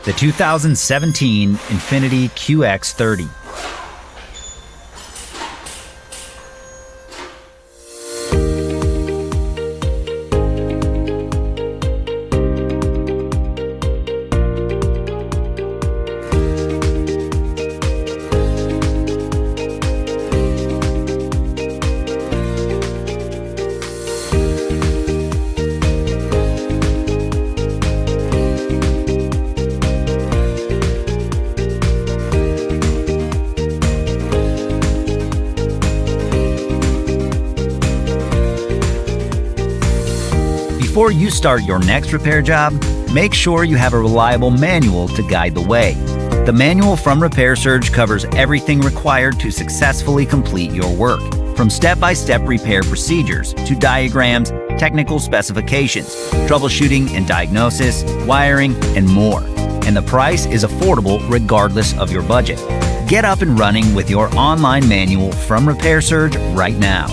the 2017 Infiniti QX30. Before you start your next repair job, make sure you have a reliable manual to guide the way. The manual from Repair Surge covers everything required to successfully complete your work, from step-by-step repair procedures to diagrams, technical specifications, troubleshooting and diagnosis, wiring, and more. And the price is affordable regardless of your budget. Get up and running with your online manual from Repair Surge right now.